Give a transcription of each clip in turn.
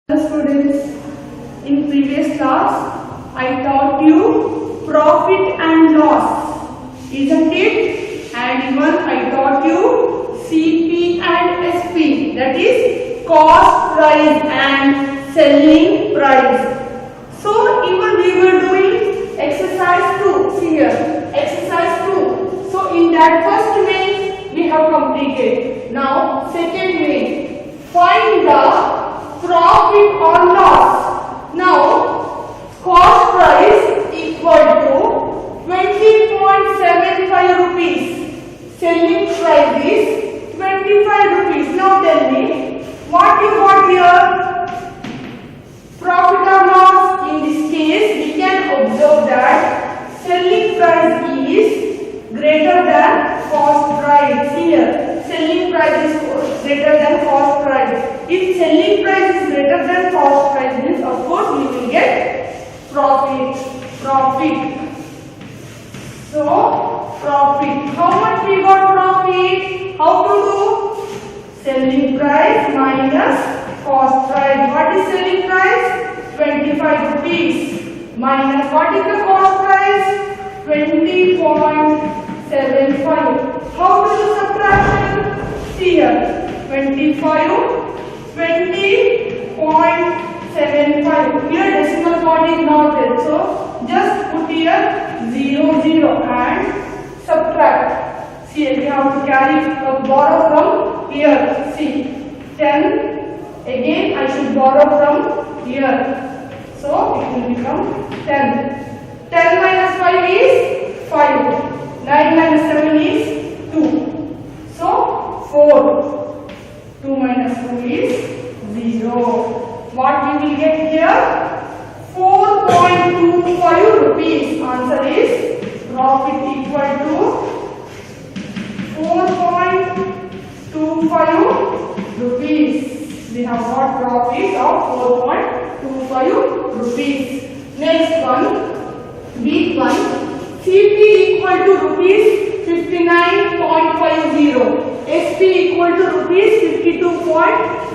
Students, in previous class I taught you profit and loss, isn't it? And even I taught you CP and SP, that is cost price and selling price. So even we were doing exercise 2. See here, exercise 2. So in that first main we have completed. Now second main, find the profit or loss. Now cost price equal to 20.75 rupees. Selling price is 25 rupees. Now tell me what you got here? Profit or loss? In this case we can observe that selling price is greater than cost price. Here selling price is greater than cost price. If selling price is greater than cost price, means of course we will get profit. So profit. How much we got profit? How to do? Selling price minus cost price. What is selling price? 25 rupees. Minus what is the cost price? 20.75. How to do subtraction? See here. 20.75. Here decimal point is not there. So just put here 0 and subtract. See, we have to borrow from here. See, 10. Again I should borrow from here. So it will become 10. 10 minus 5 is 5. 9 minus 7 is 2. So 4. 2 minus 2 is 0. What we will get here? 4.25 rupees. Answer is profit equal to 4.25 rupees. We have got profit of 4.25 rupees. Next one, big one. CP equal to rupees 59.50. SP equal to rupees 52.95.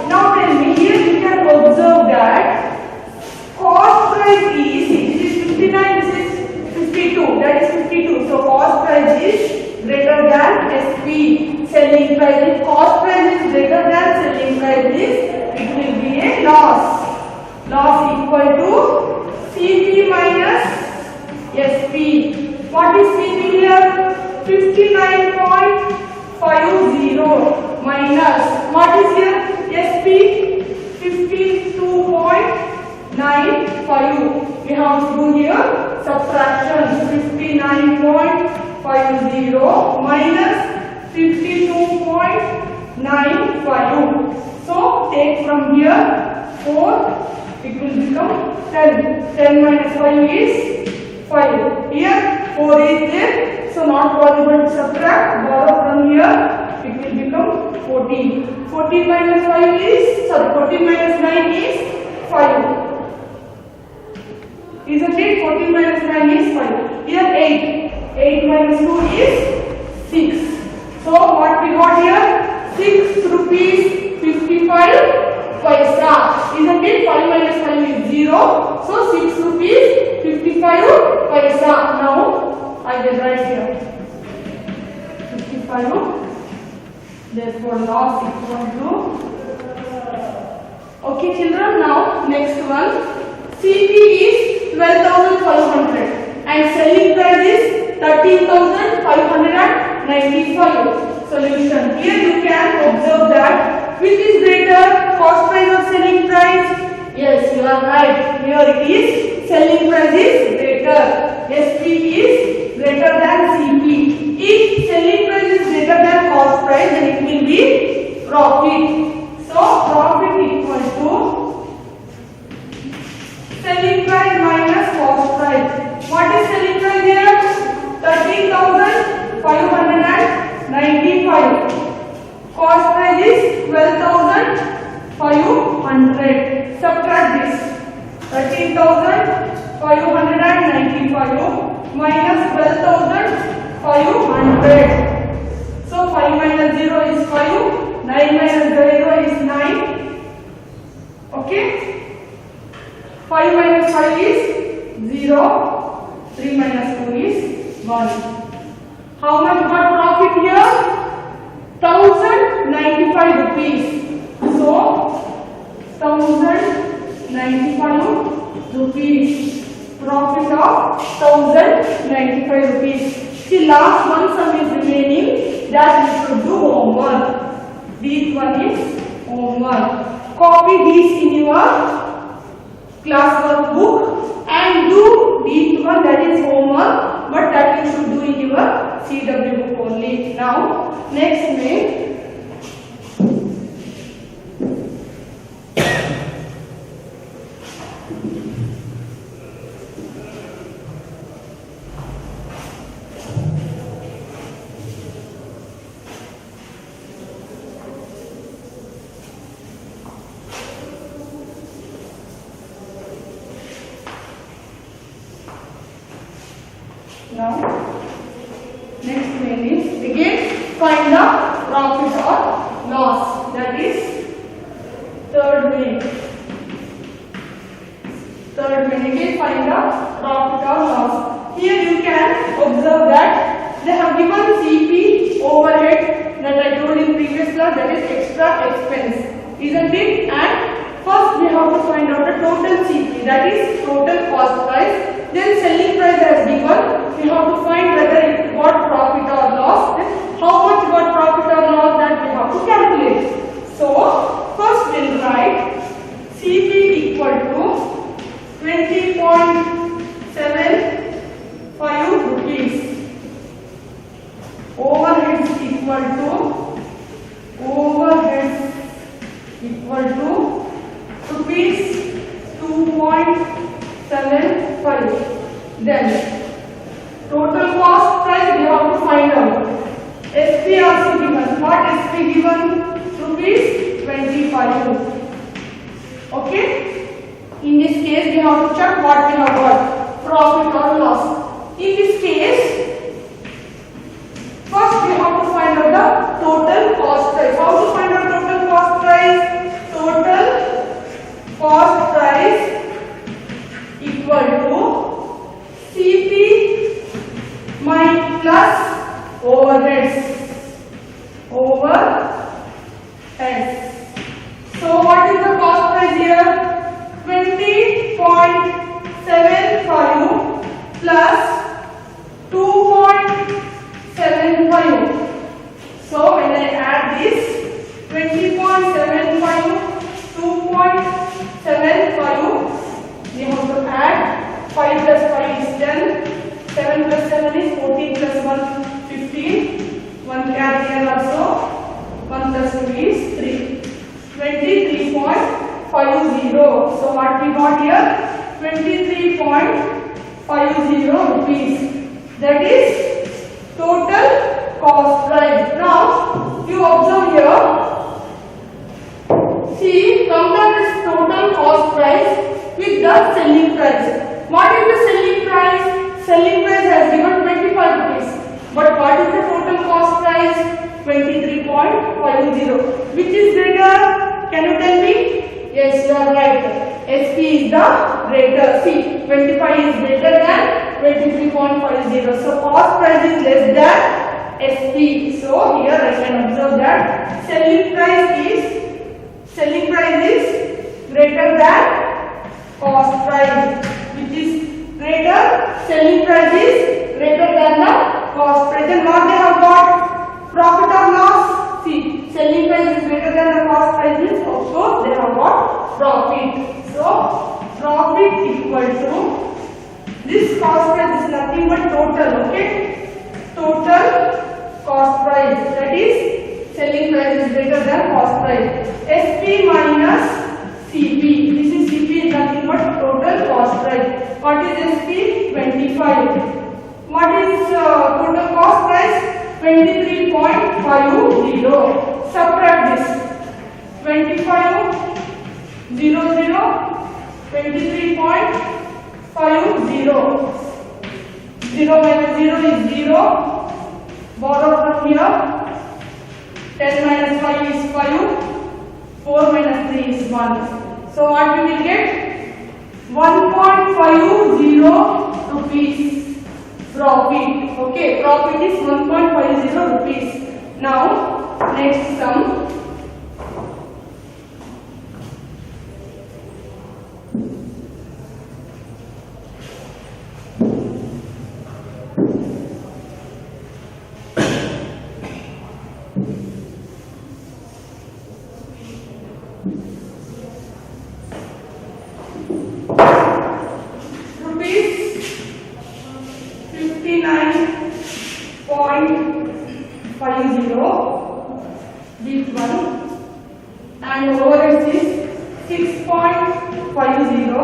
Now tell me, here we can observe that cost price is, this is 59, this is 52, that is 52. So cost price is greater than SP. Selling price, if cost price is greater than selling price is, it will be a loss. Loss equal to CP minus SP. What is CP here? 59.50 minus what is here? SP 52.95. We have to do here subtraction. 59.50 minus 52.95. So take from here 4. It will become 10. 10 minus 5 is 5. Here 4 is there. So not possible to subtract. Borrow from here. It will become 14. 14 minus 5 is, 14 minus 9 is 5. Isn't it? 14 minus 9 is 5. Here 8. 8 minus 2 is 6. So what we got here? 6 rupees 55 paisa. Isn't it? 5 minus 5 is 0. So 6 rupees 55 paisa. Now I will write here 55. Therefore loss equal to. Okay children, now next one. CP is 12,500 and selling price is 13,595. Solution. Here you can observe that which is greater, cost price or selling price? Yes, you are right. Here it is selling price is greater. SP is greater than CP. If selling price is greater than cost price, then it will be profit. So profit equal to selling price minus cost price. What is selling price here? 13,595. Cost price is 12,500. Subtract this. 13,595 minus 12,500. So 5 minus 0 is 5. 9 minus 0 is 9. Okay. 5 minus 5 is 0. 3 minus 2 is 1. How much got profit here? 1095 rupees. So 1095 rupees. Profit of 1095 rupees. The last one sum is remaining, that you should do homework. This one is homework. Copy this in your classwork book and do this one, that is homework, but that you should do in your CW book only. Now next main. Now, next main is again find the profit or loss. That is third main. Third main, again find the profit or loss. Here you can observe that they have given CP overhead that I told in previous class, that is extra expense, isn't it? And first we have to find out the total CP, that is total cost price. Then selling price has given. We have to find whether it got profit or loss. How much got profit or loss, that we have to calculate. So first we'll write CP equal to 20.75 rupees. Overheads equal to rupees 2.75. Then total cost price we have to find out. SP also given. What SP given? Rupees 25. Okay. In this case we have to check what we have got, profit or loss. In this case, first we have to find out the total cost price. How to find out total cost price? Total cost price equal to CP plus overheads. So what is the cost price here? 20.75 plus 2.75. So when I add this 20.75, 2.75, we have to add 5 plus 5 is 10. 7 plus 7 is 14 plus 1 15. 1 carry here also. 1 plus 2 is 3. 23.50. So what we got here? 23.50 rupees. That is total cost price. Now you observe here. See, compare this total cost price with the selling price. What is the selling price? Selling price has given 25 rupees. But what is the total cost price? 23.50. Which is greater? Can you tell me? Yes, you are right. SP is the greater. See, 25 is greater than 23.50. So cost price is less than SP. So here I can observe that selling price is greater than cost price. Which is greater? Selling price is greater than the cost price. Then what they have got? Profit or loss? See, selling price is greater than the cost price is, of course they have got profit. So profit equal to this cost price is nothing but total. Okay, total cost price, that is selling price is greater than cost price. SP minus CP. This is CP is nothing but total cost price. What is SP? 25. What is total cost price? 23.50. Subtract this. 25 0 0 23.50. 0 minus 0 is 0. Borrow from here. 10 minus 5 is 5. 4 minus 3 is 1. So what we will get? 1.50 rupees profit. Okay, profit is 1.50 rupees. Now next sum. This one, and overhead is 6.50.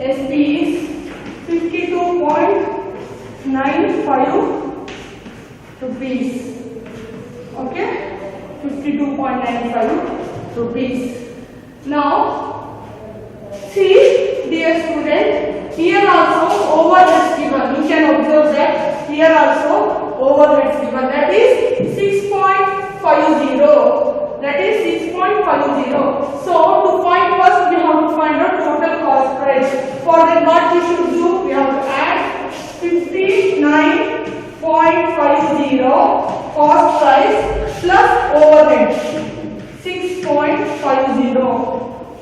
SP is 52.95 rupees. Okay, 52.95 rupees. Now see, dear student, here also overhead given. You can observe that here also overhead given, that is 6.50. That is 6.50. So to find, first we have to find out total cost price. For that, what we should do? We have to add 59.50 cost price plus overhead 6.50.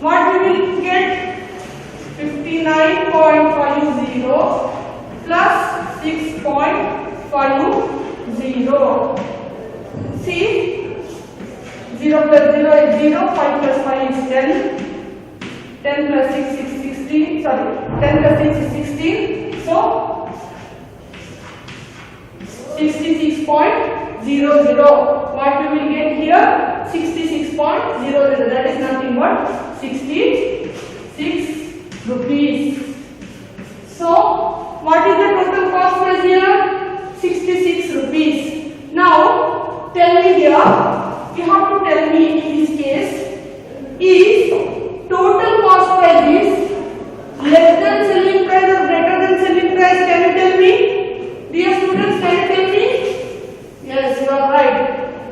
What we will get? 59.50 plus 6.50. See, 0 plus 0 is 0, 5 plus 5 is 10, 10 plus 6 is 16, sorry, 10 plus 6 is 16, so 66.00. What we will get here? 66.00, that is nothing but 66 rupees. So, what is the total cost price here? 66 rupees. Now, tell me here, you have to tell me in this case, is total cost price is less than selling price or greater than selling price? Can you tell me? Dear students, can you tell me? Yes, you are right.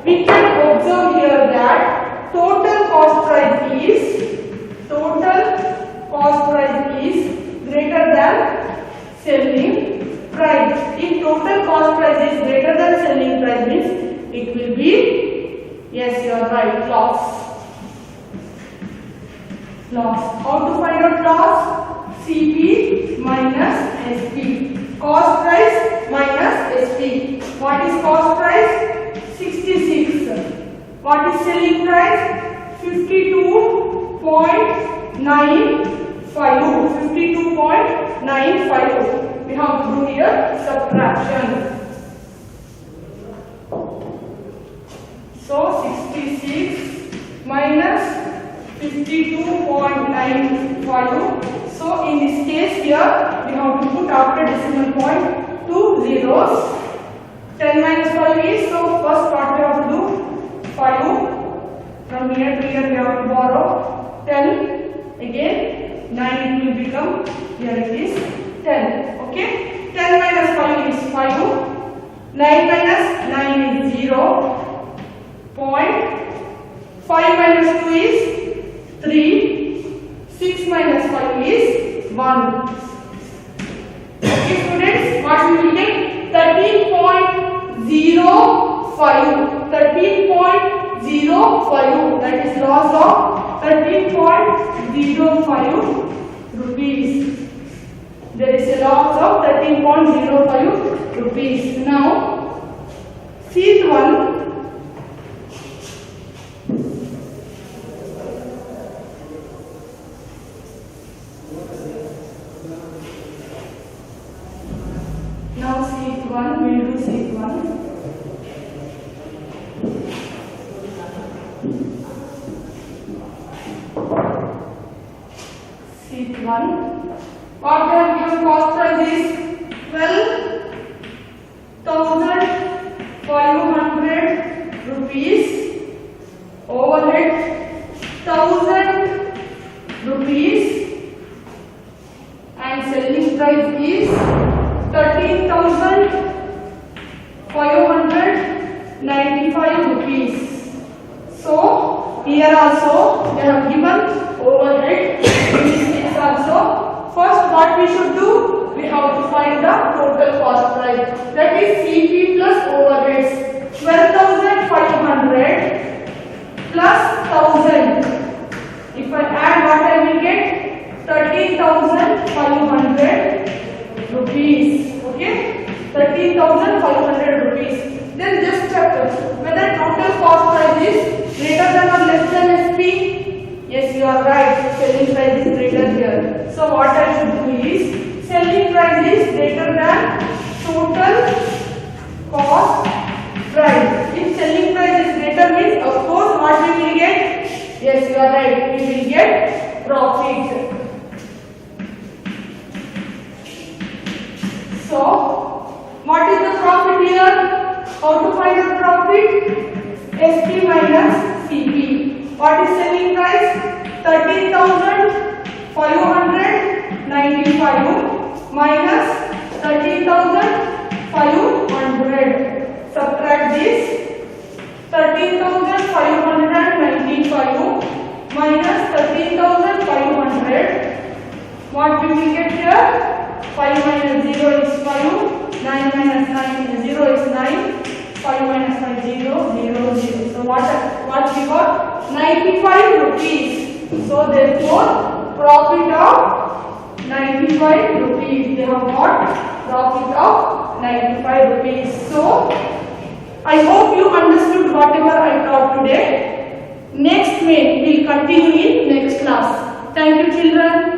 We can observe here that total cost price is greater than selling price. If total cost price is greater than selling price means it will be, yes, you are right, loss. How to find out loss? CP minus SP. Cost price minus SP. What is cost price? 66. What is selling price? 52.95. We have to do here subtraction. So 66 minus 52.95. So in this case here we have to put after decimal point 2 zeros. 10 minus 5 is, so first what we have to do? 5. From here to here we have to borrow 10. Again 9 it will become, here it is 10. Okay, 10 minus 5 is 5. 9 minus 9 is 0. Point. 5 minus 2 is 3. 6 minus 5 is 1. Okay students, what we will get? 13.05. 13.05. That is loss of 13.05 rupees. There is a loss of 13.05 rupees. Now, sheet 1. Now sheet 1, we will do sheet 1. Sheet 1. What they have given cost price is 12,500 rupees. Overhead 1,000 rupees. And selling price is 13,595 rupees. So here also they have given overhead is also. First, what we should do? We have to find the total cost price. That is CP plus overheads. 12,500 plus 1,000. If I add, what I will get? 13,500 rupees. Okay, 13,500 rupees. Then just check whether total cost price is greater than or less than SP. Yes, you are right. Selling price is greater here. So what I should do is selling price is greater than total cost price. If selling price is greater means, of course, what we will get? Yes, you are right. We will get profit. So, what is the profit here? How to find the profit? SP minus CP. What is selling price? 13,595 minus 13,500. Subtract this. 13,595 minus 13,500. What we will get here? 5 minus 0 is 5. 9 minus 9 is 0 is 9. 5 minus 5 0 0 0. So what we got? 95 rupees. So therefore profit of 95 rupees. They have got profit of 95 rupees. So I hope you understood whatever I taught today. Next May we will continue in next class. Thank you, children.